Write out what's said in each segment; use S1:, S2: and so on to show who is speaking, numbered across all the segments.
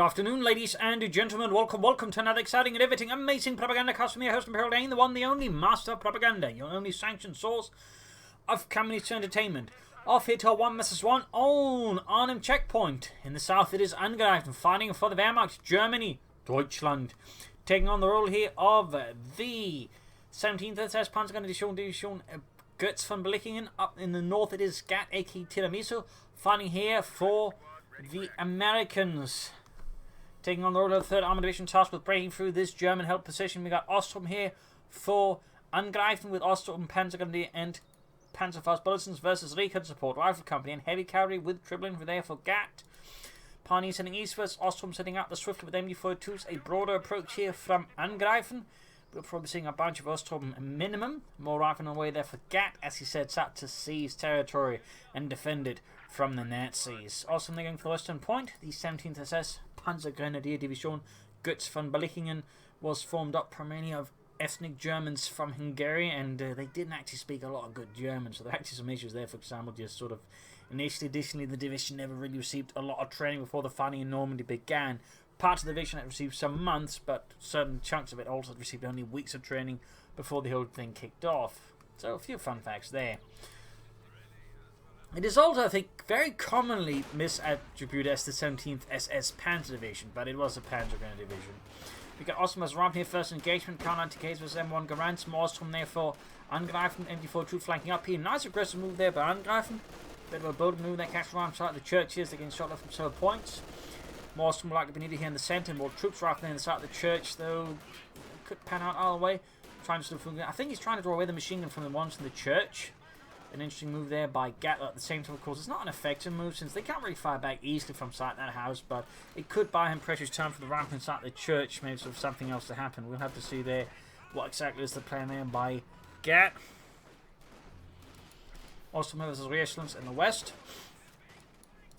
S1: afternoon, ladies and gentlemen. Welcome to another exciting and riveting, amazing Propagandacast. Your host, Pershing, Dane, the one, the only master of propaganda, your only sanctioned source of communist entertainment. Off here to our 1-1 on Arnhem Checkpoint. In the south, it is Angeifen fighting for the Wehrmacht, Germany, Deutschland. Taking on the role here of the 17th SS Panzergrenadier Division, G.A.T von Belichingen. Up in the north, it is G.A.T, aka Tiramisu, fighting here for the Americans. Taking on the role of the 3rd Armored Division tasked with breaking through this German-held position. We got Osttruppen here for Angeifen with Osttruppen Panzergrenadier and Panzerfaust Bulletins versus Recon Support Rifle Company and Heavy Cavalry with Tripling for there for G.A.T. Pani sending eastwards, Osttruppen setting up the Swift with MG42s. A broader approach here from Angeifen. We'll probably seeing a bunch of Osttruppen minimum. More rifle on the way there for G.A.T, as he said, out to seize territory and defend it from the Nazis. Also going for the western point, the 17th SS Panzergrenadier Division G.A.T von Belichingen was formed up primarily of ethnic Germans from Hungary, and they didn't actually speak a lot of good German, so there are actually some issues there. For example, just sort of additionally the division never really received a lot of training before the fighting in Normandy began. Parts of the division had received some months, but certain chunks of it also had received only weeks of training before the whole thing kicked off. So a few fun facts there. It is also, I think, very commonly misattributed as the 17th SS Panzer Division, but it was a Panzer Grenadier Division. We got Osttruppen as ramp here, first engagement, counter anti-case versus M1 Garand, some Osttruppen there for Angeifen, MG42 flanking up here. Nice aggressive move there by Angeifen. Bit of a bold move there, catch ramp side of the churches, they're getting shot off from several points. More Osttruppen likely to be needed here in the centre, more troops rifling in the side of the church, though could pan out all the way. Trying to I think he's trying to draw away the machine gun from the ones in the church. An interesting move there by G.A.T. At the same time, of course, it's not an effective move since they can't really fire back easily from inside that house, but it could buy him precious time for the ramp inside the church, maybe sort of something else to happen. We'll have to see there what exactly is the plan there by G.A.T. Osttruppen versus reassurance in the west.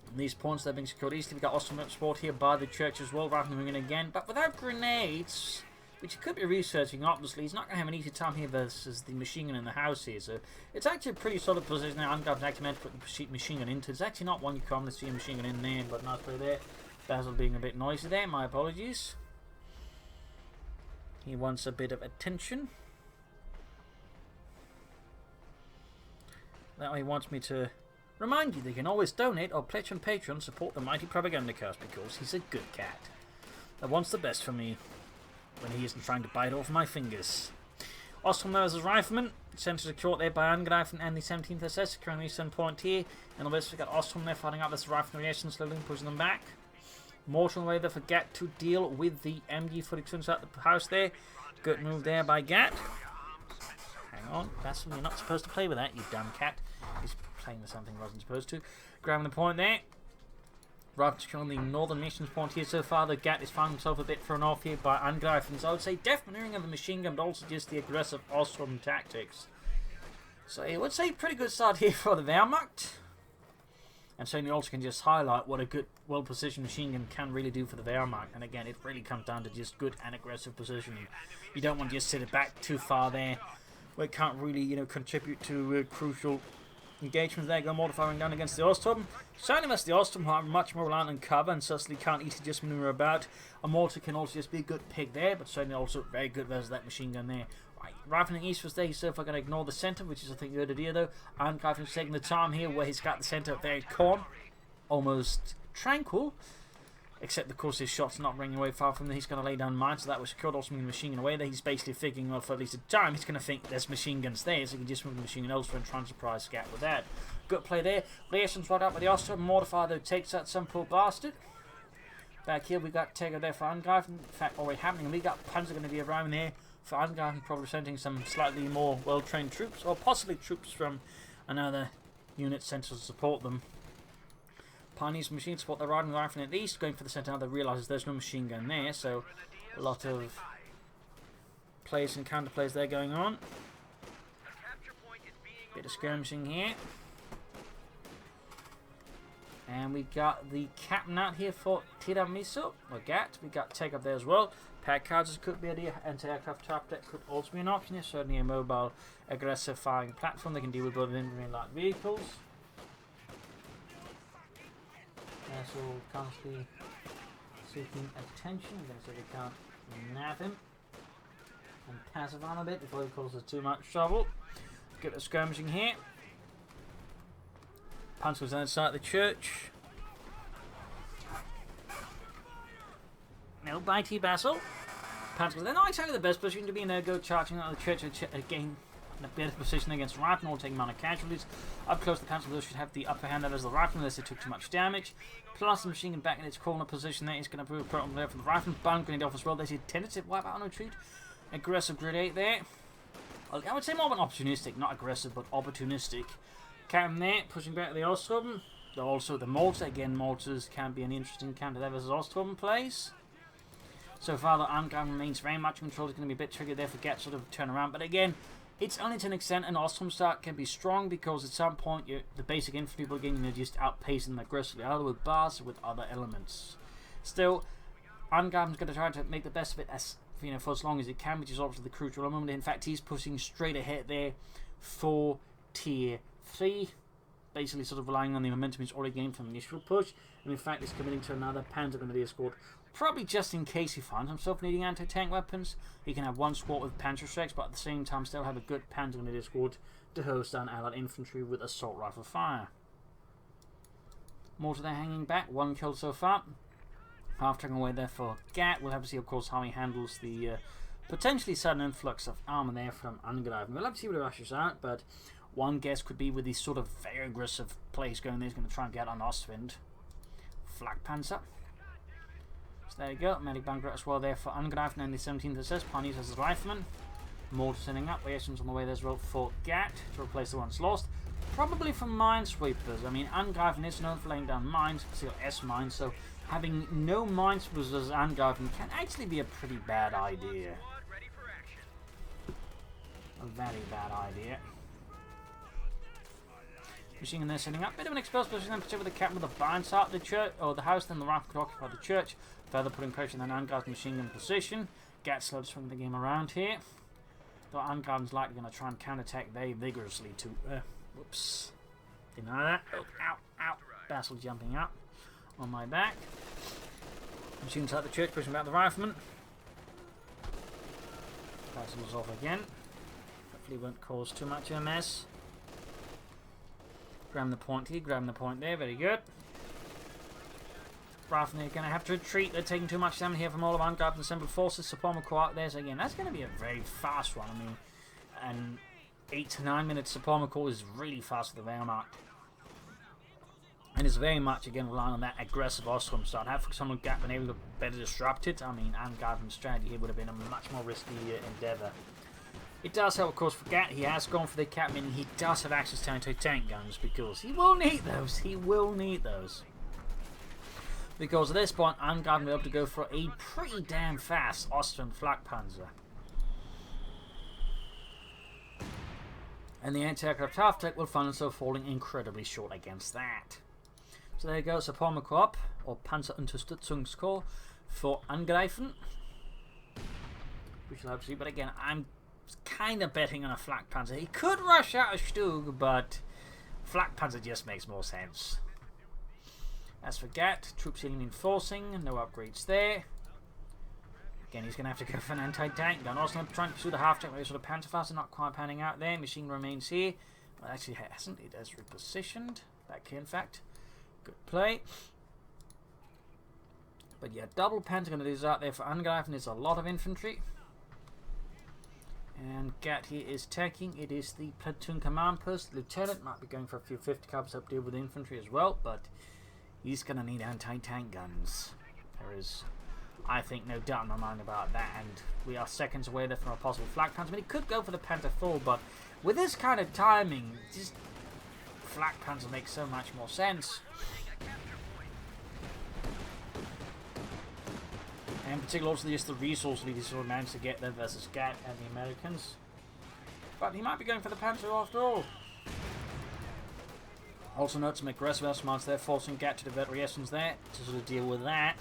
S1: And these points, they're being secured easily. We've got Osttruppen support here by the church as well, rather than moving in again, but without grenades, which he could be researching. Obviously, he's not going to have an easy time here versus the machine gun in the house here. So it's actually a pretty solid position now. Angeifen actually meant to put the machine gun into. It's actually not one you commonly see a machine gun in there, but not play there. Basil being a bit noisy there. My apologies. He wants a bit of attention. That way he wants me to remind you that you can always donate or pledge on Patreon, support the mighty Propagandacast, because he's a good cat that wants the best for me when he isn't trying to bite off my fingers. Osttruppen there as his rifleman, centre secured there by Angeifen and the 17th SS, securing the eastern point here. And on this we got Osttruppen there fighting up this rifleman reaction, slowly pushing them back. Mortar on the way there for G.A.T to deal with the MG42 inside the house there. Good move there by G.A.T. Hang on, that's you're not supposed to play with that, you dumb cat. He's playing with something he wasn't supposed to. Grabbing the point there. Rather on the northern missions point here so far, the G.A.T is finding himself a bit thrown off here by Angeifen. So I would say definitely maneuvering of the machine gun, but also just the aggressive Osttruppen tactics. So I would say pretty good start here for the Wehrmacht. And certainly also can just highlight what a good, well-positioned machine gun can really do for the Wehrmacht. And again, it really comes down to just good and aggressive positioning. You don't want to just sit it back too far there, where it can't really, contribute to crucial engagements there. Go mortar firing down against the Osttruppen. Certainly against the Osttruppen are much more reliant on cover and certainly can't easily just maneuver about. A mortar can also just be a good pick there, but certainly also very good versus that machine gun there. Right, rifling east was there, so if I'm going to ignore the centre, which is I think a good idea though. Angeifen's taking the time here where he's got the centre very calm, almost tranquil. Except, of course, his shot's not ringing away far from there. He's going to lay down mines, so that was secured. Also moving the machine gun away there. He's basically figuring, well, for at least a time, he's going to think there's machine guns there, so he can just move the machine gun elsewhere and try and surprise G.A.T with that. Good play there. Reason's right up with the Osttruppen. Mortar fire, though, takes out some poor bastard. Back here, we got Taker there for Angeifen. In fact, already happening, we got Panzer going to be arriving there for Angeifen, probably sending some slightly more well-trained troops, or possibly troops from another unit sent to support them. Pioneers machine support, they're riding the rifle at east, going for the centre now. They realise there's no machine gun there, so a lot of plays and counter plays there going on. Bit of skirmishing here. And we got the captain out here for Tiramisu, or G.A.T. We got take up there as well. Pack cards could be an anti-aircraft top deck could also be an option here. Certainly a mobile aggressive firing platform. They can deal with both infantry and light vehicles. So constantly seeking attention. I'm going to say we can't nab him and pacify him a bit before he causes too much trouble. Get the skirmishing here. Punch goes outside the church. No bitey Basil. Panther goes, they're not exactly the best position to be in there. Go charging out of the church again in a better position against Riflemen, all taking amount of casualties. Up close, the Panther should have the upper hand over the Riflemen unless they took too much damage. Plus, the machine gun back in its corner position there is going to prove a problem there for the Riflemen. Bomb grenade off as well. There's a tentative wipe out on retreat. Aggressive grenade there. I would say more of an opportunistic, not aggressive, but opportunistic. Captain there, pushing back the Osttruppen. Also the mortar. Again, mortars can be an interesting counter there versus Osttruppen plays. So far, the Angeifen remains very much in control. It's going to be a bit tricky there for G.A.T sort of turn around. But again, it's only to an extent an Osttruppen start can be strong because at some point the basic infantry will again just outpace them aggressively, either with bars or with other elements. Still, Angeifen's going to try to make the best of it as for as long as it can, which is obviously the crucial moment. In fact, he's pushing straight ahead there for tier 3. Basically sort of relying on the momentum he's already gained from the initial push. And in fact, he's committing to another Panther grenadier escort. Probably just in case he finds himself needing anti-tank weapons. He can have one squad with Panther strikes, but at the same time still have a good Panther grenadier escort to host down allied infantry with assault rifle fire. Mortar there hanging back, 1 kill so far. Half taken away there for G.A.T. We'll have to see, of course, how he handles the potentially sudden influx of armor there from Angeifen. We'll have to see what he rushes out, but one guess could be with these sort of very aggressive plays going there, he's going to try and get on Ostwind. Flak Panzer. So there you go, medic bunker as well there for Angeifen and the 17th SS. Pioneers as his rifleman. Mortar sending up, reactions on the way there as well for G.A.T to replace the ones lost. Probably from minesweepers. I mean, Angeifen is known for laying down mines, COS mines, so having no minesweepers as Angeifen can actually be a pretty bad idea. A very bad idea. Machine gun there setting up. Bit of an exposed position in particular with the captain with the barn start the church, or the house, then the rifle could occupy the church. Further putting pressure on Angeifen's machine gun position. G.A.T slow to swing the game around here. Though Angeifen's likely going to try and counterattack very vigorously to. Whoops. Deny that. Oh, ow, ow. Basil jumping up on my back. Machine inside the church, pushing back the rifleman. Basil's off again. Hopefully won't cause too much of a mess. Grabbing the point here, grabbing the point there, very good. Riflemen are going to have to retreat, they're taking too much damage here from all of Angeifen's assembled forces. Supplement out there, so again, that's going to be a very fast one. I mean, an 8 to 9 minute supplement call is really fast for the Wehrmacht. And it's very much, again, relying on that aggressive Osttruppen start. Had someone G.A.T been able to better disrupt it, I mean, Angeifen's strategy here would have been a much more risky endeavour. It does help, of course, for G.A.T. He has gone for the cap, meaning he does have access to anti-tank guns, because he will need those. He will need those. Because at this point, Angeifen will be able to go for a pretty damn fast Austrian flak panzer. And the anti-aircraft half-tech will find himself falling incredibly short against that. So there you go, Support or Panzerunterstützungskorps for Angeifen. We shall have to see, but again, I'm kind of betting on a flak panzer. He could rush out a Stug, but flak panzer just makes more sense. As for G.A.T, troops healing and forcing, no upgrades there. Again, he's going to have to go for an anti-tank gun. Also trying to pursue the half-tank with sort of Pantherfaster, not quite panning out there. Machine remains here. Well, actually, it hasn't. It has repositioned. Back here, in fact. Good play. But yeah, double Panther going to do out there for Angeifen. There's a lot of infantry. And G.A.T here is taking. It is the platoon command post. The lieutenant might be going for a few 50 caliber to deal with the infantry as well, but he's going to need anti-tank guns. There is, I think, no doubt in my mind about that. And we are seconds away there from a possible flak panzer. I mean, he could go for the Panther 4, but with this kind of timing, just flak panzer makes so much more sense. And particularly also just the resource lead he sort of managed to get there versus G.A.T and the Americans. But he might be going for the Panther after all. Also note some aggressive estimates there, forcing G.A.T to divert reactions there to sort of deal with that.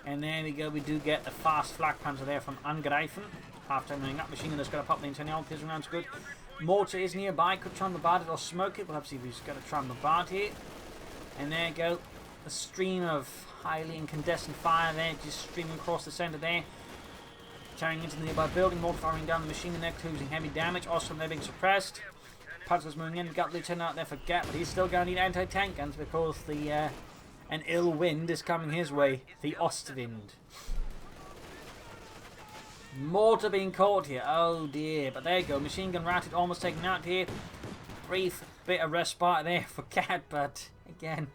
S1: And there we go, we do get the fast flak panzer there from Angeifen. Half-time running up, machine gun that's going to pop the antenna, kills around good. Mortar is nearby, could try and bombard it or smoke it. We'll have to see if he's going to try and bombard here. And there you go, a stream of highly incandescent fire there, just streaming across the centre there. Tearing into the nearby building, more firing down the machine gun there, causing heavy damage. Osttruppen they're being suppressed. Panzer's moving in, got Lieutenant out there for G.A.T, but he's still going to need anti-tank guns because an ill wind is coming his way. The Ostwind. Mortar being caught here. Oh dear. But there you go. Machine gun routed, almost taken out here. Brief bit of respite there for G.A.T, but again,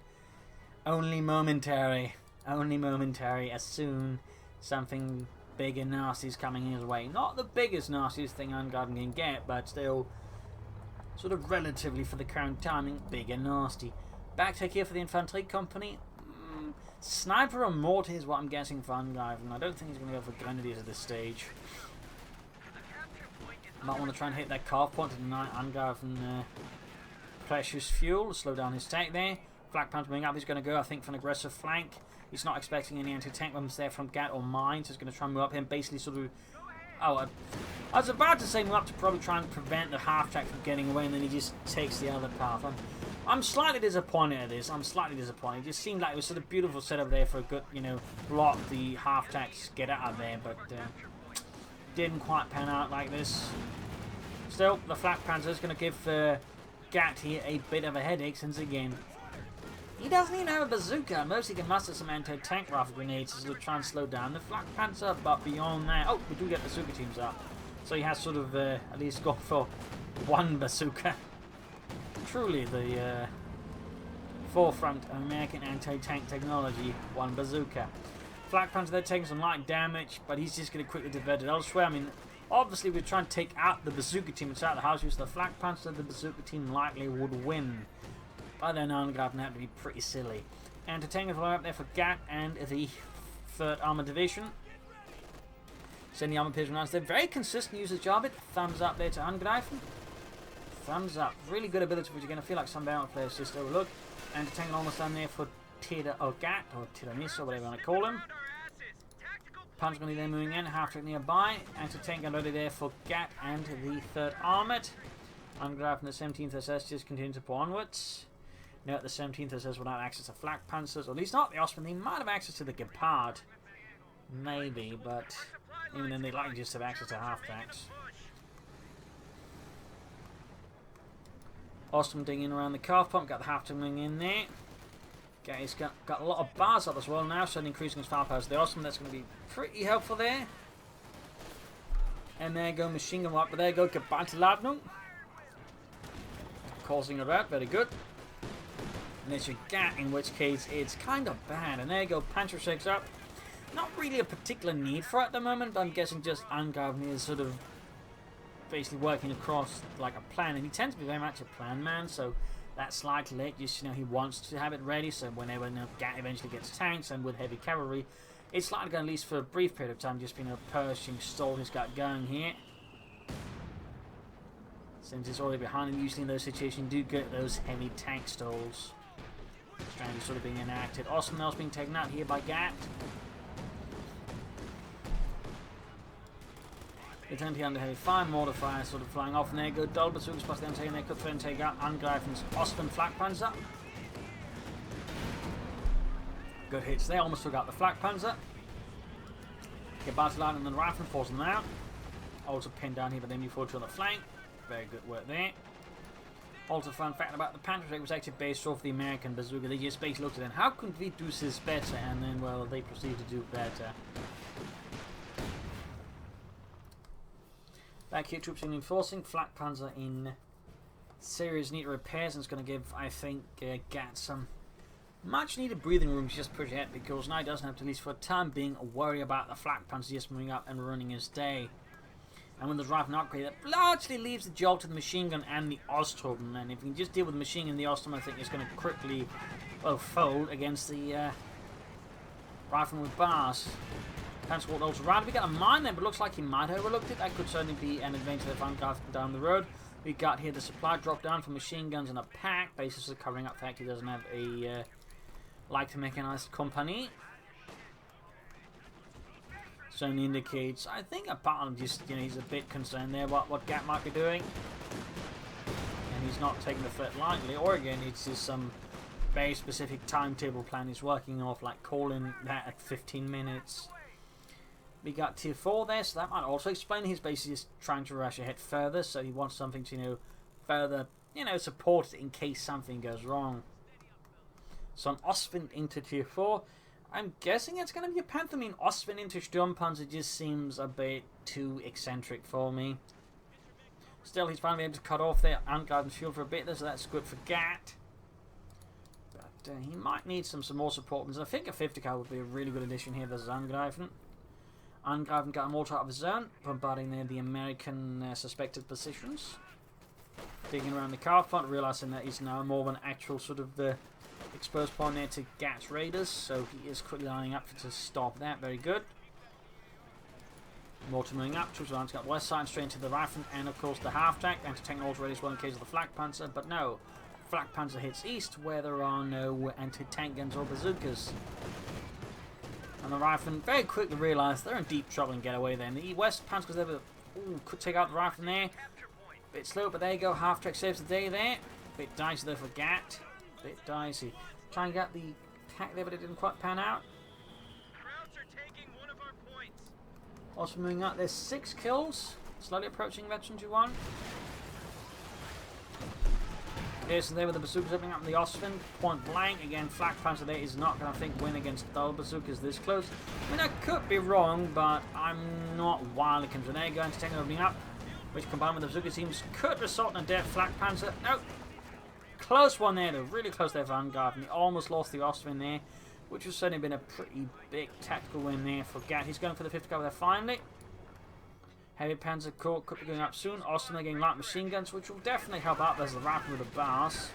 S1: only momentary. Only momentary. As soon something big and nasty is coming his way. Not the biggest, nastiest thing Angeifen can get, but still sort of relatively for the current timing, big and nasty. Backtake here for the infantry company. Sniper or mortar is what I'm guessing for Angeifen. I don't think he's going to go for grenadiers at this stage. Might want to try and hit that carve point to deny Angeifen precious fuel. Slow down his tank there. Flak panther moving up. He's going to go, I think, for an aggressive flank. He's not expecting any anti-tank weapons there from G.A.T or mines. He's going to try and move up him, basically sort of... Oh, I was about to say move up to probably try and prevent the half-track from getting away, and then he just takes the other path. I'm slightly disappointed at this. I'm slightly disappointed. It just seemed like it was sort of beautiful setup there for a good, you know, block the half-tracks, get out of there, but didn't quite pan out like this. Still, the Flak Panther is going to give G.A.T here a bit of a headache, since again, he doesn't even have a bazooka. Most he can muster some anti-tank rifle grenades to sort of try and slow down the Flak Panther, but beyond that... Oh, we do get bazooka teams up. So he has sort of at least gone for one bazooka. Truly the forefront of American anti-tank technology, one bazooka. Flak Panther, they're taking some light damage, but he's just going to quickly divert it elsewhere. I mean, obviously we're trying to take out the bazooka team inside the house. Use the Flak Panther, the bazooka team likely would win. But then Angeifen had to be pretty silly. Anti-tank is up there for G.A.T and the 3rd Armoured Division. Send the armoured piercing rounds. They're very consistent usage of it. Thumbs up there to Angeifen. Thumbs up. Really good ability, which you're going to feel like some Battle players just overlook. Anti-tank almost down there for G.A.T, or Tiramisu, or whatever you want to call him. Punch going to be there moving in. Half-track nearby. Anti-tank already there for G.A.T and the 3rd Armoured. Angeifen, the 17th SS, just continue to pull onwards. Note the 17th SS will have access to Flak Panthers, or at least not the Osttruppen. They might have access to the G.A.T. Maybe, but even then they likely just have access to half-tracks. Osttruppen digging around the carve pump, got the half-track in there. Okay, he's got a lot of bars up as well now, so increasing his firepower. So the Osttruppen, that's going to be pretty helpful there. And there go machine gun right, but there go Ladnung. Causing a rout, very good. And there's your G.A.T, in which case it's kind of bad. And there you go, Panther shakes up. Not really a particular need for it at the moment, but I'm guessing just Angeifen is sort of basically working across like a plan. And he tends to be very much a plan man, so that's likely it. Just, you know, he wants to have it ready, so whenever G.A.T eventually gets tanks, and with heavy cavalry, it's likely going, at least for a brief period of time, just being a Pershing stall he's got going here. Since it's already behind him, usually in those situations you do get those heavy tank stalls. Strategy sort of being enacted. Osttruppen else being taken out here by G.A.T. Lieutenant under heavy fire, mortar fire sort of flying off, and there go double bazookas plus the anti-tank. They could try and take out Angeifen's Osttruppen Flak Panzer. Good hits there, almost took out the Flak Panzer. Get Battle Line and then Rifle force them out. Also pinned down here by the MU-42 on the flank. Very good work there. Also, fun fact about the Panther, it was actually based off the American bazooka. They just basically looked at it, how could we do this better? And then, well, they proceeded to do better. Back here, troops in enforcing. Flak Panzer in serious need of repairs, and it's going to give, I think, G.A.T some much needed breathing room to just push ahead, because now he doesn't have to, at least for the time being, worry about the Flak Panzer just moving up and running his day. And when there's rifle upgrade, that largely leaves the job to the machine gun and the Osttruppen. And if you can just deal with the machine gun and the Osttruppen, I think it's going to quickly, well, fold against the rifle with bars. Transport also around. We got a mine there, but looks like he might have overlooked it. That could certainly be an advantage if Angeifen down the road. We got here the supply drop down for machine guns and a pack, basically covering up the fact he doesn't have a light mechanized company. Certainly indicates, I think, apart from just, you know, he's a bit concerned there what G.A.T might be doing. And he's not taking the threat lightly, or again, it's just some very specific timetable plan he's working off, like calling that at 15 minutes. We got tier 4 there, so that might also explain he's basically just trying to rush ahead further, so he wants something to, you know, further, you know, support it in case something goes wrong. So an Osttruppen into tier 4. I'm guessing it's going to be a panther. I mean, Osttruppen into Sturmpanzer just seems a bit too eccentric for me. Still, he's finally able to cut off their Angeifen shield for a bit there, so that's good for G.A.T. But he might need some more support. I think a 50 cal would be a really good addition here versus Angeifen. Angeifen got a mortar out of his zone, bombarding the American suspected positions. Digging around the car front, realizing that he's now more of an actual sort of exposed point there to G.A.T's raiders, so he is quickly lining up to stop that. Very good. Mortar moving up, troops around got west side straight into the rifle, and of course the half-track. Anti-tank mortar ready as well in case of the flak panzer, but no. Flak panzer hits east where there are no anti-tank guns or bazookas. And the riflemen very quickly realise they're in deep trouble and get away there. And the west panzer goes over, could take out the rifleman there. Bit slow, but there you go. Half-track saves the day there. Bit dicey though for G.A.T. Bit dicey. Try and get the attack there, but it didn't quite pan out. Also moving up, there's 6 kills. Slowly approaching Veteran 2-1. Here's there with the bazookas opening up in the Osttruppen. Point blank. Again, flak panzer there is not going to, win against dull bazookas this close. I mean, I could be wrong, but I'm not wildly convinced. There you go, anti-tank opening up. Which combined with the bazooka teams could result in a dead flak panzer. No! Close one there, though. Really close there for Angeifen. He almost lost the Osttruppen there, which has certainly been a pretty big tactical win there for G.A.T. He's going for the 50 cover there finally. Heavy Panzer Corps could be going up soon. Osttruppen getting light machine guns, which will definitely help out as the rifle with the bars.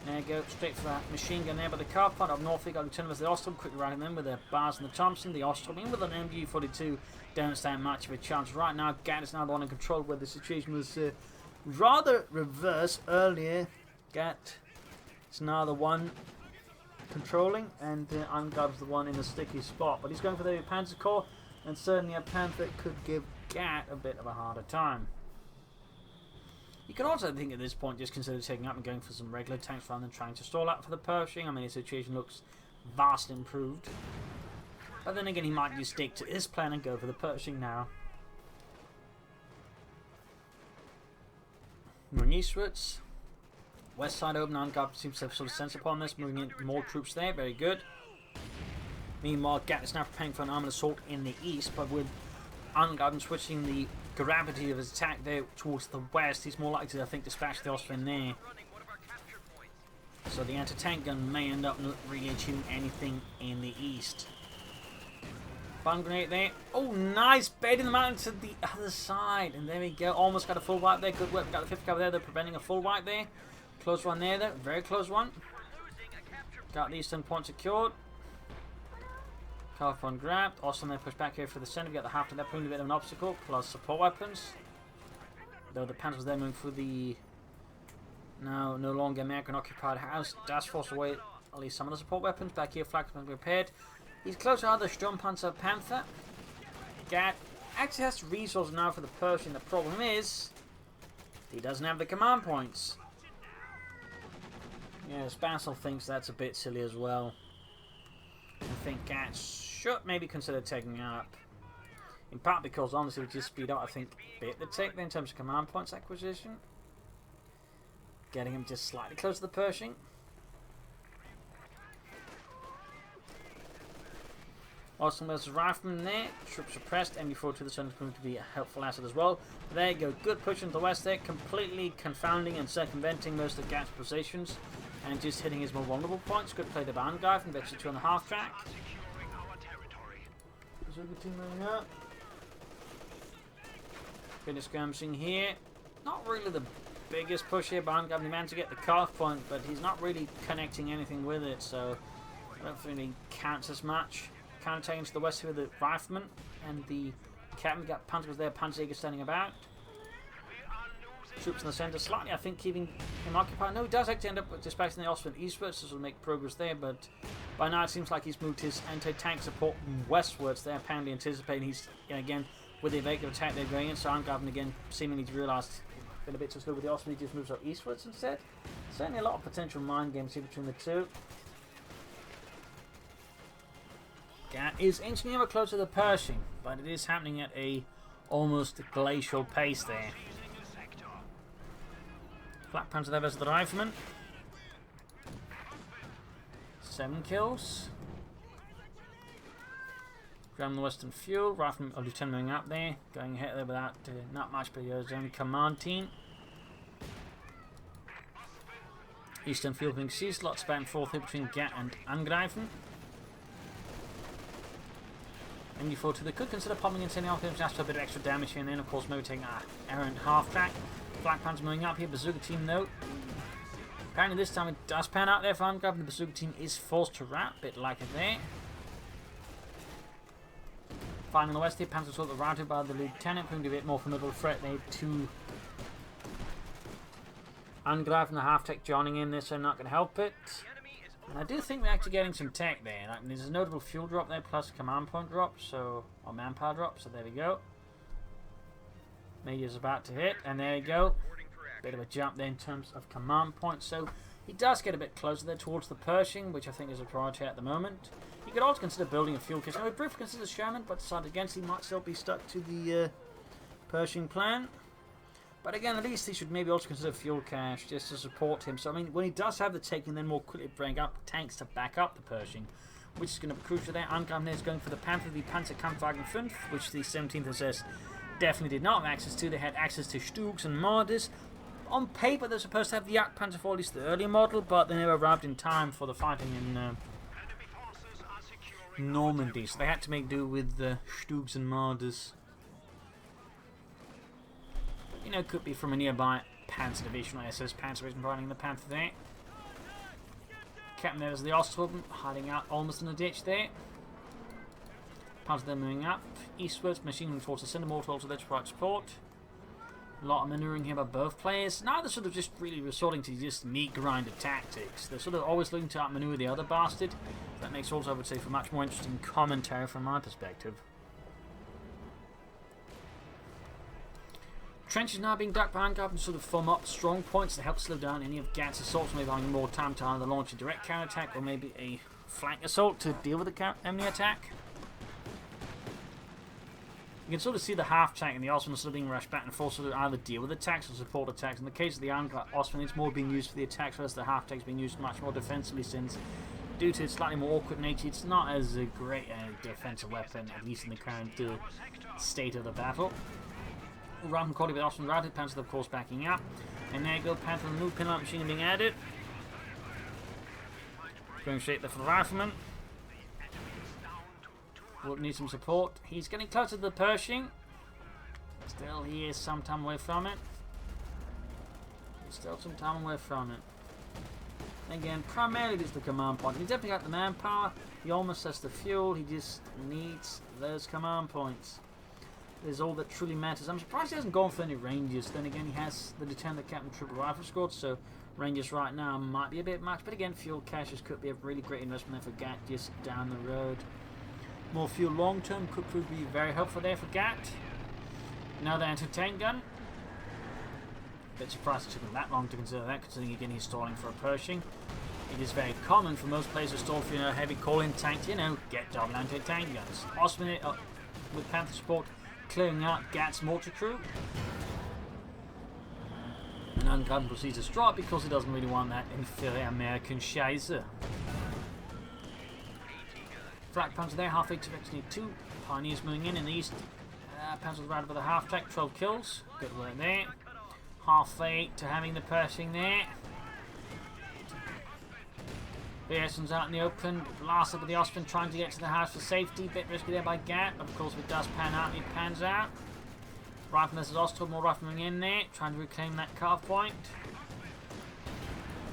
S1: There you go, straight for that machine gun there. But the car front up north, they got Lieutenant versus the Osttruppen, quickly riding them with their bars and the Thompson. The Osttruppen with an MG42 don't stand much of a chance. Right now, G.A.T. is now the one in control, where the situation was rather reverse earlier. G.A.T. is now the one controlling, and Angeifen the one in the sticky spot. But he's going for the Panzer Corps, and certainly a Panther could give G.A.T. a bit of a harder time. You can also think at this point just consider taking up and going for some regular tanks rather than trying to stall out for the Pershing. I mean, his situation looks vastly improved. But then again, he might just stick to his plan and go for the Pershing now. Moving eastwards. West side open, Angeifen seems to have sort of sense upon this, moving in more troops there, very good. Meanwhile, G.A.T. is now preparing for an armoured assault in the east, but with Angeifen switching the gravity of his attack there towards the west, he's more likely to, I think, dispatch the Osttruppen there. So the anti-tank gun may end up not really achieving anything in the east. Bomb grenade there. Oh, nice! Baiting them out to the other side. And there we go. Almost got a full wipe there. Good work. Got the 50 cover there. They're preventing a full wipe there. Close one there, though. Very close one. Got the eastern point secured. Car front grabbed. Awesome, then push back here for the center. We got the half to that, putting a bit of an obstacle. Plus support weapons. Though the Panthers there moving through the now no longer American occupied house. Does force away at least some of the support weapons. Back here, flags been repaired. He's close to the Sturmpanzer Panther. G.A.T. actually has resources now for the Pershing. The problem is he doesn't have the command points. Yeah, Spassel thinks that's a bit silly as well. I think G.A.T. should maybe consider taking up. In part because honestly, it would just speed up, I think, a bit the tech in terms of command points acquisition. Getting him just slightly closer to the Pershing. Awesome, there's a rifleman there. Troops suppressed. MB4 to the sun is going to be a helpful asset as well. There you go. Good push into the west there. Completely confounding and circumventing most of G.A.T's positions. And just hitting his more vulnerable points. Good play to Angeifen. Veteran 2 on the half track. Bazooka team moving up. Bit of skirmishing here. Not really the biggest push here, but Angeifen managed to get the calf point, but he's not really connecting anything with it, so I don't think he counts as much. Counter-taking to the west here with the rifleman and the captain. Got Panthers there, Panzer standing about. Troops in the centre, slightly, I think, keeping him occupied. No, he does actually end up dispatching the Osttruppen eastwards, so will make progress there, but by now it seems like he's moved his anti-tank support westwards. They're apparently anticipating he's, again, with the evasive attack they're going in, so Angeifen again seemingly realised been a bit too slow with the Osttruppen, he just moves up eastwards instead. Certainly a lot of potential mind games here between the two. G.A.T is inching ever closer to the Pershing, but it is happening at a almost glacial pace there. Black Panther there versus the Rifleman. 7 kills. Grabbing the Western Fuel. Rifleman, or Lieutenant moving up there. Going ahead there without not much, but his own command team. Eastern Fuel being seized. Lots back and forth here between G.A.T and Angeifen. MD4 to the could consider popping in sending off him just for a bit of extra damage here, and then of course maybe taking an errant half track. Black Panther moving up here, Bazooka team though. Apparently this time it does pan out there for Angeifen. The Bazooka team is forced to wrap, bit like it there. Fighting on the west here, Panther sort of routed by the Lieutenant, proving a bit more formidable threat there to Angeifen. The half tech joining in this, so not going to help it. And I do think we're actually getting some tech there. Like, there's a notable fuel drop there, plus command point drop, so, or manpower drop, so there we go. Major's about to hit, and there you go. Bit of a jump there in terms of command points, so he does get a bit closer there towards the Pershing, which I think is a priority at the moment. He could also consider building a fuel cache. I would briefly consider Sherman, but decided against. He might still be stuck to the Pershing plan. But again, at least he should maybe also consider fuel cache just to support him. So, I mean, when he does have the take, and then more quickly bring up tanks to back up the Pershing, which is going to be crucial there. Angeifen is going for the Panther, the Panzerkampfwagen 5, which the 17th SS definitely did not have access to. They had access to Stugs and Mordes. On paper, they're supposed to have the Jagdpanzer for at least the earlier model, but they never arrived in time for the fighting in Normandy. So they had to make do with the Stugs and Mordes. You know, could be from a nearby Panzer Division or SS Panzer Division riding the Panther there. Captain there is the Osttruppen, hiding out almost in the ditch there. Panzer then moving up eastwards, machine gun forces send them all to their right support. A lot of maneuvering here by both players. Now they're sort of just really resorting to just meat grinder tactics. They're sort of always looking to outmaneuver the other bastard. That makes also, I would say, for much more interesting commentary from my perspective. Trenches now being dug by Angeifen to sort of form up strong points to help slow down any of G.A.T's assaults, maybe having more time to either launch a direct counterattack or maybe a flank assault to deal with the enemy attack. You can sort of see the half tank and the Osman sort of being rushed back and forth to either deal with attacks or support attacks. In the case of the Osman, it's more being used for the attacks, whereas the half tank is being used much more defensively, since due to its slightly more awkward nature, it's not as a great defensive weapon, at least in the current state of the battle. Rifleman quality with Osman routed, Panther of course backing up. And there you go, Panther and the new pin-up machine being added. Going straight there for the Rifleman. Would need some support. He's getting closer to the Pershing. Still, he is some time away from it. Still some time away from it. Again, primarily just the command point. He's definitely got the manpower. He almost has the fuel. He just needs those command points. Is all that truly matters. I'm surprised he hasn't gone for any Rangers. Then again, he has the Lieutenant Captain Triple Rifle Squad, so Rangers right now might be a bit much. But again, fuel caches could be a really great investment there for G.A.T just down the road. More fuel long term could prove to be very helpful there for G.A.T. Another anti-tank gun. Bit surprised it took him that long to consider that, considering again he's stalling for a Pershing. It is very common for most players to stall for a heavy call-in tank, get double anti-tank guns. Osman with Panther support, clearing out G.A.T's mortar crew. And Angeifen proceeds to strike because he doesn't really want that inferior American Scheiße. Flak Panther there, half 8 to need 2. Pioneers moving in the east. Panther's routed by the half track, 12 kills. Good work there. Half 8 to having the Pershing there. Pearson's out in the open. Last up with the Osman trying to get to the house for safety. Bit risky there by G.A.T. Of course, if it does pan out, it pans out. Rifleman versus Osttruppen, more Rifleman in there, trying to reclaim that carve point.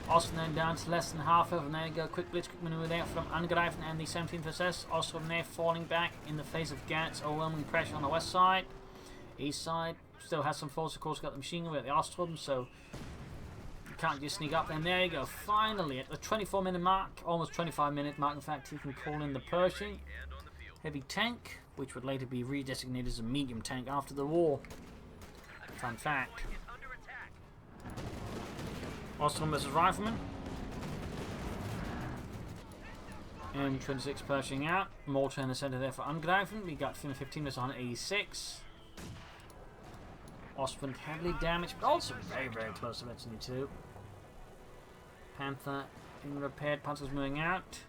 S1: Osman then down to less than half over, and there you go. Quick blitzkrieg maneuver there from Angeifen and the 17th SS. Osttruppen there falling back in the face of G.A.T's overwhelming pressure on the west side. East side still has some force, of course, got the machine gun with the Osttruppen, so you can't just sneak up. And there you go. Finally, at the 24-minute mark, almost 25-minute mark, in fact, he can call in the Pershing. Heavy tank, which would later be redesignated as a medium tank after the war. Fun fact. Osttruppen versus Rifleman. M26 Pershing out. Mortar in the centre there for Angeifen. We got 15 versus 186. Osttruppen heavily damaged, but also very, very close to Destiny 2. Panther being repaired. Panther's moving out.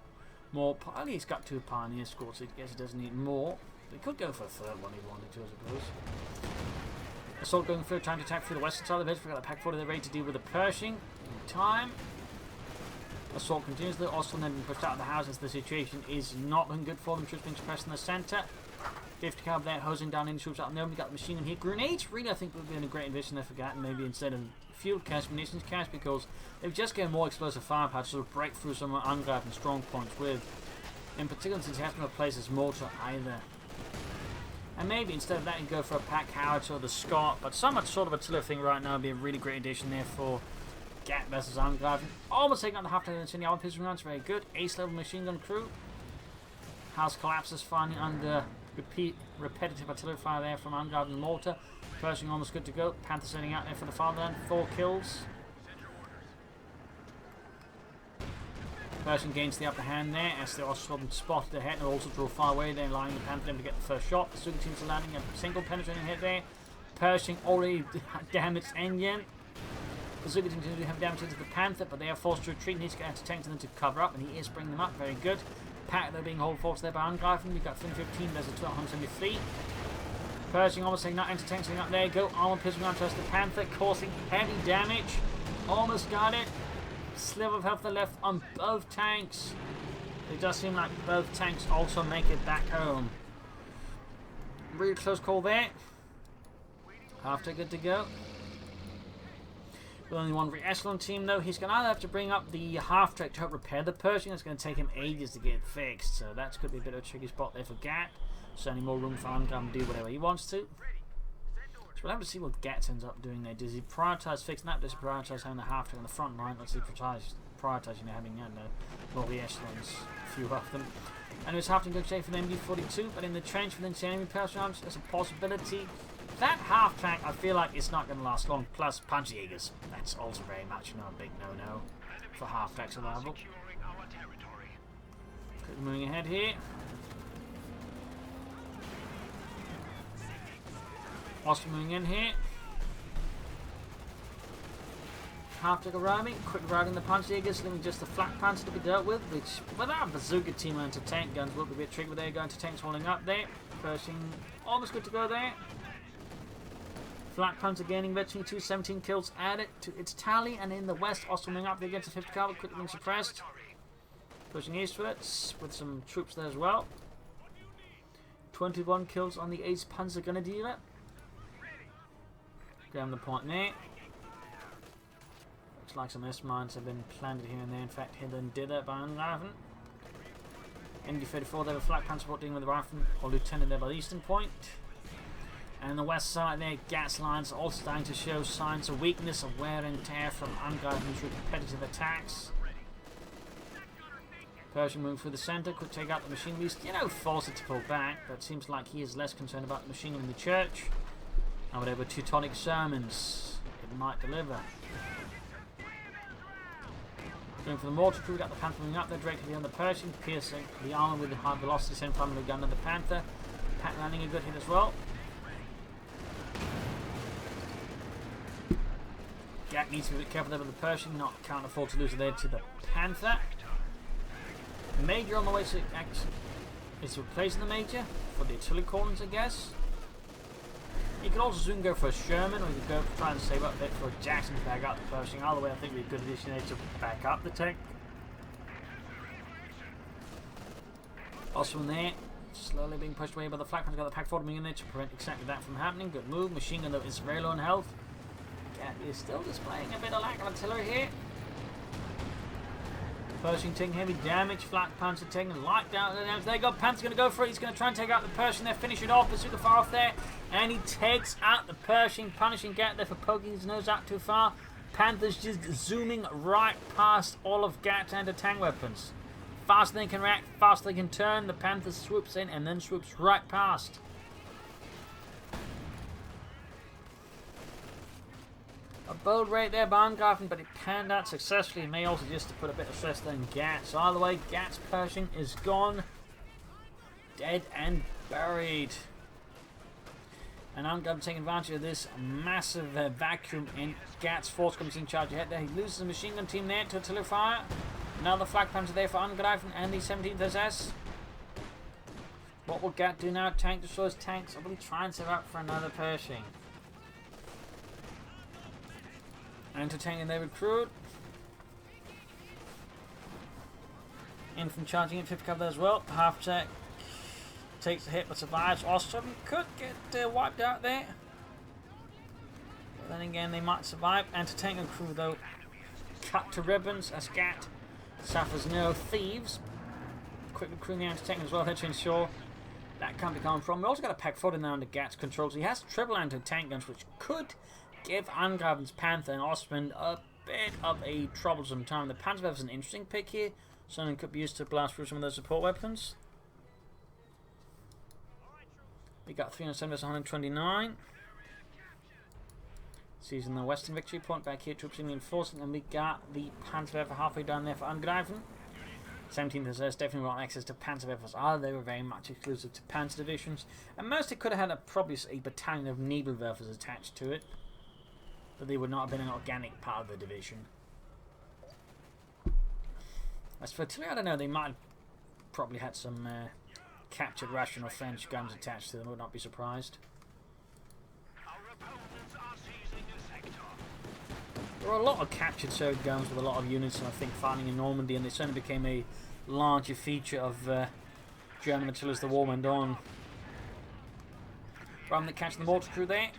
S1: More. He's got 2 pioneer scores, so I guess he doesn't need more. But he could go for a third one if he wanted to, I suppose. Assault going through, trying to attack through the western side of the village. We've got a pack 40 they're ready to deal with the Pershing. In time. Assault continues, though. Osttruppen then being pushed out of the houses. The situation is not looking good for them. Troops being suppressed in the centre. 50 cavalry there, hosing down any troops out in there. We got the machine gun here. Grenades, really, I think would have been a great invention there for G.A.T. Maybe instead of fuel cache, munitions cache, because they've just getting more explosive firepower to sort of break through some Angeifen strong points with. In particular, since he has to replace his mortar either. And maybe instead of that, you go for a pack howitzer or the Scott. But some sort of artillery thing right now would be a really great addition there for G.A.T. versus Angeifen. Almost taking out the half-tank and the armoured pistol rounds. Very good. Ace-level machine gun crew. House collapses finally under repetitive artillery fire there from Angeifen and mortar. Pershing almost good to go. Panther setting out there for the fatherland. 4 kills. Pershing gains the upper hand there as the Osttruppen spotted ahead and also draw far away there, allowing the Panther to get the first shot. The Suga teams are landing a single penetrating hit there. Pershing already damaged engine. The Suga team continue to have damage to the Panther, but they are forced to retreat. Needs to get anti-tanks in them to cover up, and he is bringing them up. Very good. Pack they're being hold force there by Angeifen. We've got 15 versus 173. Pershing almost saying not anti-tanks up. There you go. Armor pistol round towards the Panther, causing heavy damage. Almost got it. Sliver of health left on both tanks. It does seem like both tanks also make it back home. Really close call there. Half-tank good to go. With only one re-echelon team though, he's going to either have to bring up the half-track to help repair the Pershing. It's going to take him ages to get it fixed, so that's going to be a bit of a tricky spot there for G.A.T. Certainly more room for Angeifen to do whatever he wants to. So we'll have to see what G.A.T. ends up doing there. Does he prioritise fixing that? Does he prioritise having the half-track on the front line? Let's see, prioritise having more re-echelons, a few of them. And it's half-track going to for the MD-42, but in the trench within the enemy Pershing arms, there's a possibility. That half-track, I feel like it's not going to last long. Plus, Panzerjägers. That's also very much a big no-no for half-track survival. Moving ahead here. Oscar moving in here. Half-track arriving. Quick routing the Panzerjägers, leaving just the flak panzer to be dealt with, which, without a bazooka team and anti-tank guns, will be a bit tricky. There you go, anti-tanks holding up there. Pershing almost good to go there. Flak Panther gaining virtually 217 kills added to its tally, and in the west, Osttruppen up against the 50 cavalry, quickly being suppressed. Pushing eastwards with some troops there as well. 21 kills on the Ace Panzer Grenadier. Grabbing the point there. Looks like some S-mines have been planted here and there, in fact, hither and dither by Angeifen. MD-34 there with Flak Panther support dealing with the rifleman or lieutenant there by the eastern point. And on the west side there, gas lines are also starting to show signs of weakness, of wear and tear from Angeifen's repetitive attacks. Pershing moving through the centre, could take out the machine beast, force it to pull back, but it seems like he is less concerned about the machine in the church. And whatever Teutonic sermons it might deliver. Going for the mortar crew, got the Panther moving up there, directly on the Pershing, piercing the armour with the high velocity, same time with the gun of the Panther. Pack landing a good hit as well. G.A.T. needs to be a bit careful there with the Pershing, can't afford to lose it there to the Panther. Major on the way to action is replacing the Major for the artillery cordons, I guess. You could also soon go for a Sherman, or you could go for trying to save up a bit for Jackson to back up the Pershing. Either way, I think would be a good addition there to back up the tank. Also from there, slowly being pushed away by the flak. Got the pack 40 in there to prevent exactly that from happening. Good move. Machine gun though is very low on health. G.A.T. is still displaying a bit of lack of artillery here. Pershing taking heavy damage. Flak Panther taking light down. There you go. Panther's going to go for it. He's going to try and take out the Pershing there. Finish it off. Bazooka far off there. And he takes out the Pershing. Punishing G.A.T. there for poking his nose out too far. Panther's just zooming right past all of G.A.T.'s anti-tank weapons. Faster than they can react. Faster they can turn. The Panther swoops in and then swoops right past. A bold raid there by Angeifen, but it panned out successfully. May also just to put a bit of stress there on G.A.T. So either way, G.A.T's Pershing is gone. Dead and buried. And Angeifen taking advantage of this massive vacuum in G.A.T's force comes in charge ahead there. He loses the machine gun team there to artillery fire. Another flak panther there for Angeifen and the 17th SS. What will G.A.T do now? Tank destroys tanks. Or will he try and save up for another Pershing? Entertaining their recruit. Infantry charging in 50 cover there as well. Half tech takes the hit but survives. Osttruppen could get wiped out there. But then again, they might survive. Entertaining crew though cut to ribbons as G.A.T suffers no thieves. Quick recruiting the entertaining as well there to ensure that can't be coming from. We also got a pack forward now under G.A.T's control. So he has triple anti-tank guns, which could give Angeifen's Panther and Osttruppen a bit of a troublesome time. The Panther is an interesting pick here. Something could be used to blast through some of those support weapons. We got 307 versus 129. Seizing the western victory point back here, troops reinforcing, and we got the Panther halfway down there for Angeifen. 17th SS definitely want access to Panther rifles. They were very much exclusive to Panther divisions, and most it could have had probably a battalion of Nebelwerfers attached to it, but they would not have been an organic part of the division. As for artillery, I don't know, they might have probably had some captured Russian or French guns attached to them. I would not be surprised. There were a lot of captured Soviet guns with a lot of units, and I think fighting in Normandy, and they certainly became a larger feature of German artillery as the war went on. From the catch the mortar crew there.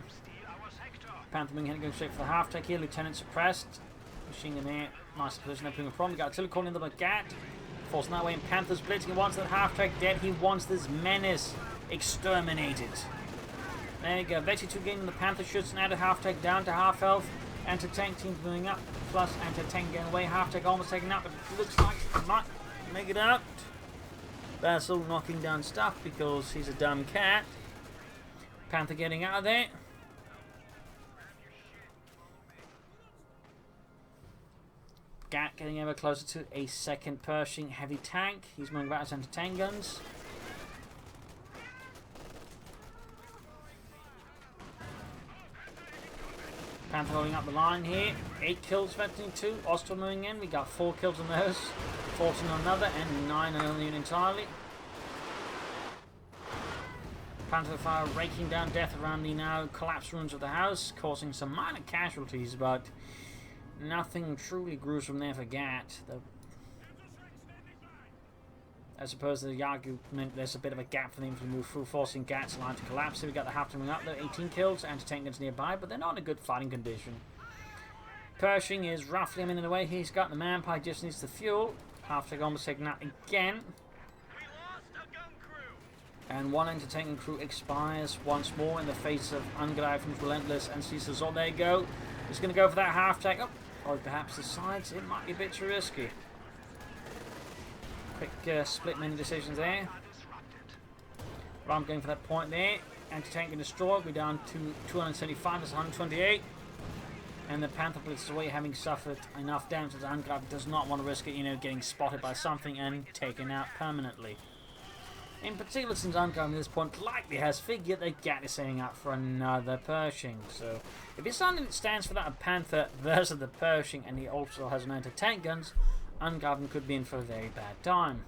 S1: Panther wing going straight for the half tech here. Lieutenant suppressed. Machine gun there. Nice position there, putting a problem. We got artillery calling in the G.A.T. Forcing that way, and Panther's blitzing. He wants that half tech dead. He wants this menace exterminated. There you go. Vector 2 gaining the Panther. Shoots an added half tech down to half health. Anti-tank team moving up. Plus anti-tank getting away. Half tech almost taken out, but it looks like he might make it out. Basil knocking down stuff because he's a dumb cat. Panther getting out of there. G.A.T getting ever closer to a second Pershing heavy tank. He's moving back his anti-tank guns. Panther holding up the line here. 8 kills, 2. Osttruppen moving in. We got 4 kills on those. 14 on another, and 9 on the unit entirely. Panther fire raking down death around the now collapsed ruins of the house, causing some minor casualties, but nothing truly gruesome there for G.A.T. I suppose the argument there's a bit of a gap for them to move through, forcing G.A.T's line to collapse. So we got the half coming up there, 18 kills, anti-tank guns nearby, but they're not in a good fighting condition. Pershing is roughly a minute away. He's got the manpower, just needs the fuel. Half tank almost taken out again. And one anti-tank crew expires once more in the face of Angeifen's relentless and ceaseless. Oh, there you go. He's going to go for that half tank. Oh, or perhaps the sides. It might be a bit too risky. Quick split many decisions there. But I'm going for that point there. Anti-tank and destroy. We're down to 275 versus 128. And the Panther blitzes away, having suffered enough damage that Angeifen does not want to risk it, getting spotted by something and taken out permanently. In particular, since Angeifen at this point likely has figured that G.A.T is setting up for another Pershing. So, if his son stands for that of Panther versus the Pershing, and he also has an anti-tank guns, Angeifen could be in for a very bad time.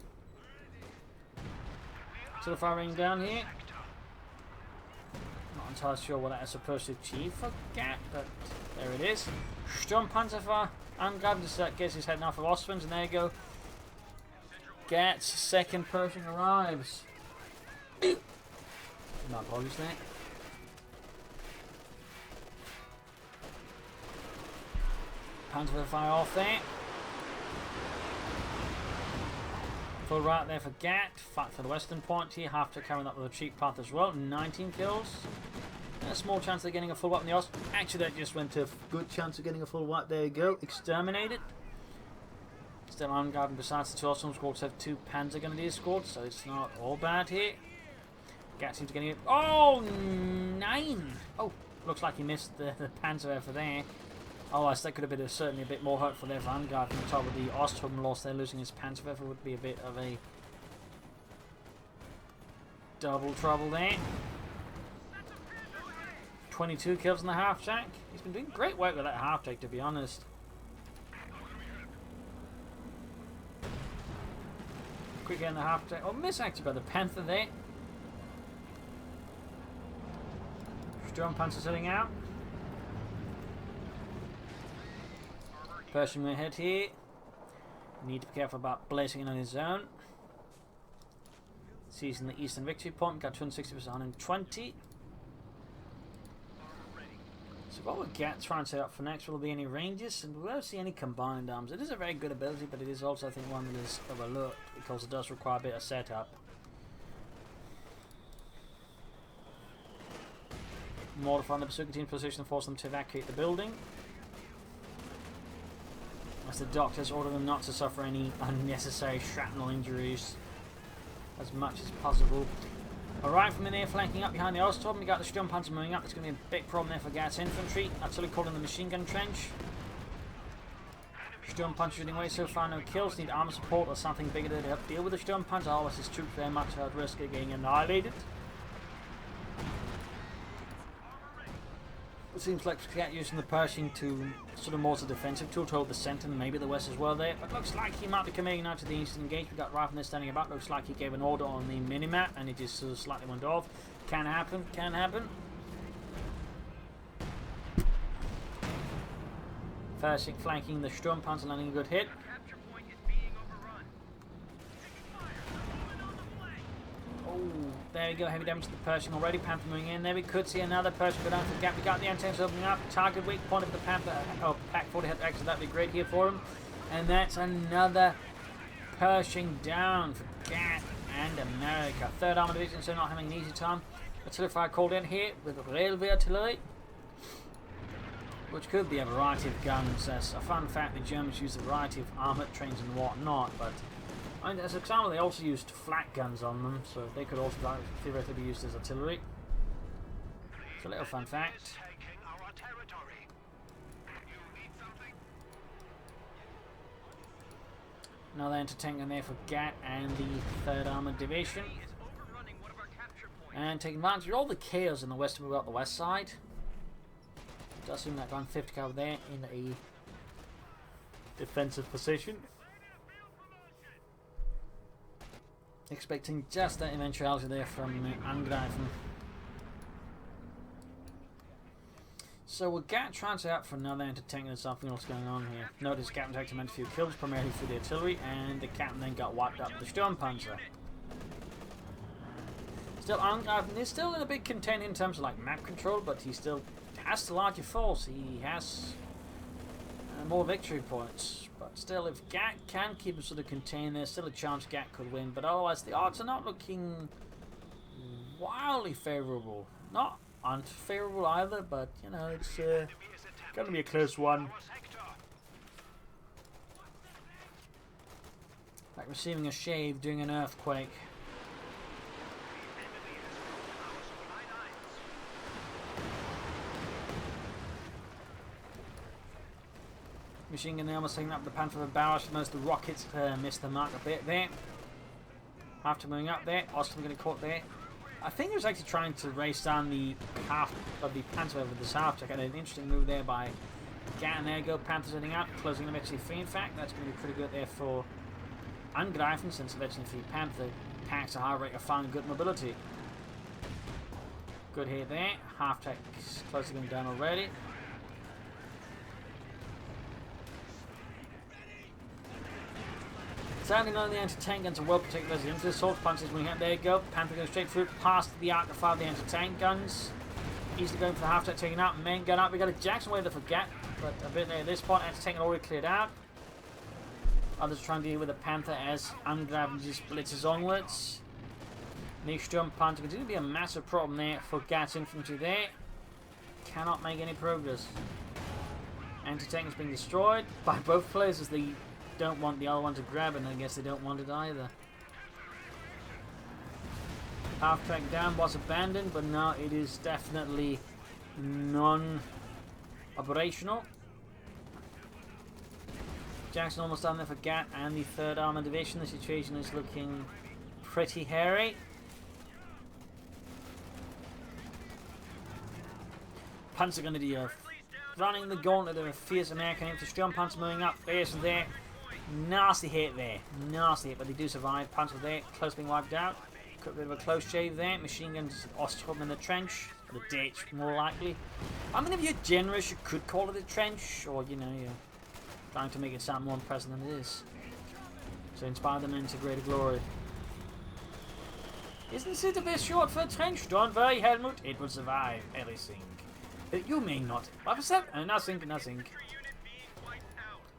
S1: So the fire raining down here. Not entirely sure what that is supposed to achieve for G.A.T, but there it is. Sturmpanzerfire. Angeifen just gets his head off of Osttruppen, and there you go. G.A.T's second Pershing arrives. My apologies there. Panzer fire off there. Full right there for G.A.T. Fight for the western point here. Half to carrying up with a cheap path as well. 19 kills. And a small chance of getting a full wipe in the Ost. Actually, that just went to a good chance of getting a full wipe. There you go. Exterminated. Still Angeifen, besides the 2 Osttruppen squads, have 2 Panzer Grenadier squads, so it's not all bad here. G.A.T seems to get it. Oh, 9! Oh, looks like he missed the Panzer over there. Otherwise, that could have been certainly a bit more hurtful there for Angeifen. On top of the Osttruppen loss, they're losing his panther would be a bit of a double trouble there. 22 kills in the half-track. He's been doing great work with that half-track, to be honest. Quick in the half-track. Oh, miss actually by the panther there. Sturmpanzer sitting out. Pershing ahead here. Need to be careful about blazing in on his own. Seizing the eastern victory point. Got 260 versus 120. So what will G.A.T try and set up for next? Will there be any ranges? And we won't see any combined arms. It is a very good ability, but it is also, I think, one that is overlooked because it does require a bit of setup. Modifying the Bazooka team's position and force them to evacuate the building. As the doctors order them not to suffer any unnecessary shrapnel injuries as much as possible. Alright, from in here, flanking up behind the Osttruppen, we got the Sturmpanzer moving up. It's going to be a big problem there for G.A.T's infantry. Artillery caught in the machine gun trench. Sturmpanzer shooting away so far, no kills. Need armor support or something bigger to help deal with the Sturmpanzer. Otherwise, his troops very much at risk of getting annihilated. It seems like G.A.T using the Pershing to sort of more as a defensive tool to hold the centre and maybe the west as well there. But looks like he might be coming now to the eastern engagement. We got Riflemen standing about. Looks like he gave an order on the minimap and it just sort of slightly went off. Can happen, can happen. Pershing flanking the Sturmpanzer, landing a good hit. There we go, heavy damage to the Pershing already. Panther moving in. There we could see another Pershing go down for G.A.T. We got the antennas opening up. Target weak point of the Panther. Oh, Pack 40 had exit. That'd be great here for him. And that's another Pershing down for G.A.T. and America. 3rd Armored Division, so not having an easy time. Artillery fire called in here with railway artillery, which could be a variety of guns. As a fun fact, the Germans use a variety of armoured trains and whatnot, but as an example, they also used flak guns on them, so they could also theoretically be used as artillery. It's a little fun fact. Another anti-tank in there for G.A.T and the 3rd Armoured Division. And taking advantage of all the chaos in the west, we've got the west side. Does seem like 150 caliber there in a defensive position. Expecting just that eventuality there from Angeifen. So we'll G.A.T trying to out for another anti-tank and something else going on here. Notice G.A.T was actually meant a few kills, primarily through the artillery, and the captain then got wiped up with the Sturmpanzer. Still, Angeifen is still in a big contender in terms of like map control, but he still has the larger force. He has more victory points. But still, if G.A.T can keep him sort of contained, there's still a chance G.A.T could win. But otherwise, the odds are not looking wildly favourable. Not unfavourable either, but you know, it's going to be a close one. Like receiving a shave, doing an earthquake. Machine gun almost taking up the Panther of barrage. Most of the rockets missed the mark a bit there. After moving up there, Osttruppen getting caught there. I think he was actually trying to race down the half of the Panther over this half. Check out an interesting move there by G.A.T, and there you go. Panther's heading out, closing them actually free. In fact, that's going to be pretty good there for Angeifen, since eventually the Panther packs a high rate of fire and good mobility. Good here there. Half tech closing them down already. Sadly, none of the anti-tank guns are well protected residents. The assault punches moving out. There you go. Panther goes straight through, past the arc of fire of the anti-tank guns. Easily going for the half-tech, taking out. Main gun up. We got a Jackson wave there for G.A.T, but a bit later at this point, anti-tank already cleared out. Others trying to deal with the Panther as Angeifen just blitzes onwards. Niche jump Panther continue to be a massive problem there for G.A.T's infantry there. Cannot make any progress. Anti-tank is being destroyed by both players as they don't want the other one to grab it, and I guess they don't want it either. Half track down was abandoned, but now it is definitely non-operational. Jackson almost done there for G.A.T and the 3rd Armoured Division. The situation is looking pretty hairy. Panzer going to be running the gauntlet of a fierce American infantry. Panzer moving up, there's and there. Nasty hit there. Nasty hit, but they do survive. Panzer there, close being wiped out. Got a bit of a close shave there. Machine guns, Osttruppen in the trench. The ditch, more likely. I mean, if you're generous, you could call it a trench. Or, you know, you're trying to make it sound more impressive than it is. So inspire them into greater glory. Isn't it a bit short for a trench? Don't worry, Helmut. It will survive everything. You may not. What was that? Nothing, nothing.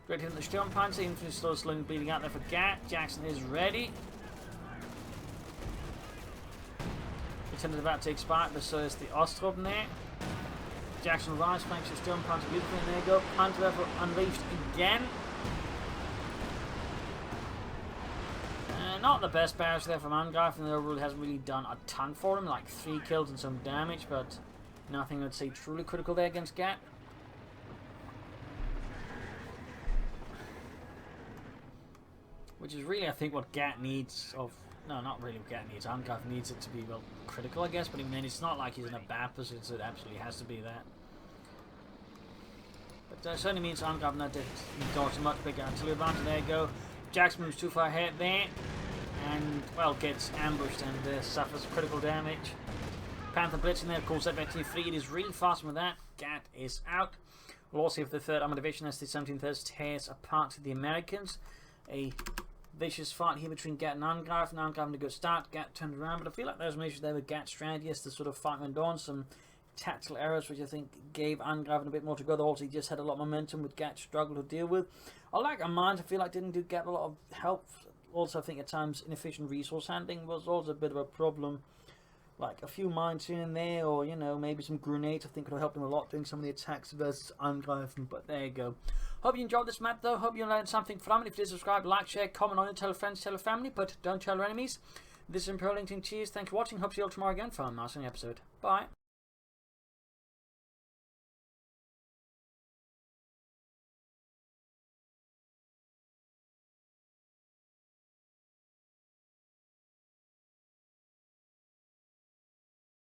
S1: Great hit in the Sturmpanzer. Infantry still slowly bleeding out there for G.A.T. Jackson is ready. Lieutenant about to expire, but so is the Osttruppen there. Jackson rise, flanks the Sturmpanzer beautifully, and there you go. Panther level unleashed again. Not the best barrage there from Angeifen. The overall hasn't really done a ton for him, like 3 kills and some damage, but nothing I'd say truly critical there against G.A.T. Which is really, I think, what G.A.T needs of... No, not really what G.A.T needs. Angeifen needs it to be, well, critical, I guess. But even then, it's not like he's in a bad position, so it absolutely has to be that. But that certainly means Angeifen not to endorse a much bigger artillery advantage. There you go. Jackson moves too far ahead there. And, well, gets ambushed and suffers critical damage. Panther blitzing there, calls that back to 3. It is really fast with that. G.A.T is out. We'll also have the 3rd Armoured Division as the 17th tears apart the Americans. A vicious fight here between G.A.T and Angeifen. Angeifen a good start. G.A.T turned around, but I feel like there's some issues there with G.A.T's strategy as the sort of fight went on. Some tactical errors which I think gave Angeifen a bit more to go. Also, he just had a lot of momentum with G.A.T struggle to deal with. I like Armand. I feel like didn't do G.A.T a lot of help. Also, I think at times inefficient resource handling was also a bit of a problem. Like a few mines here and there, or you know, maybe some grenades. I think could have helped him a lot doing some of the attacks versus Angeifen. But there you go. Hope you enjoyed this map, though. Hope you learned something from it. If you did, subscribe, like, share, comment on it, tell friends, tell family, but don't tell your enemies. This is Imperial LinkedIn. Cheers. Thanks for watching. Hope to see you all tomorrow again for a nice episode. Bye.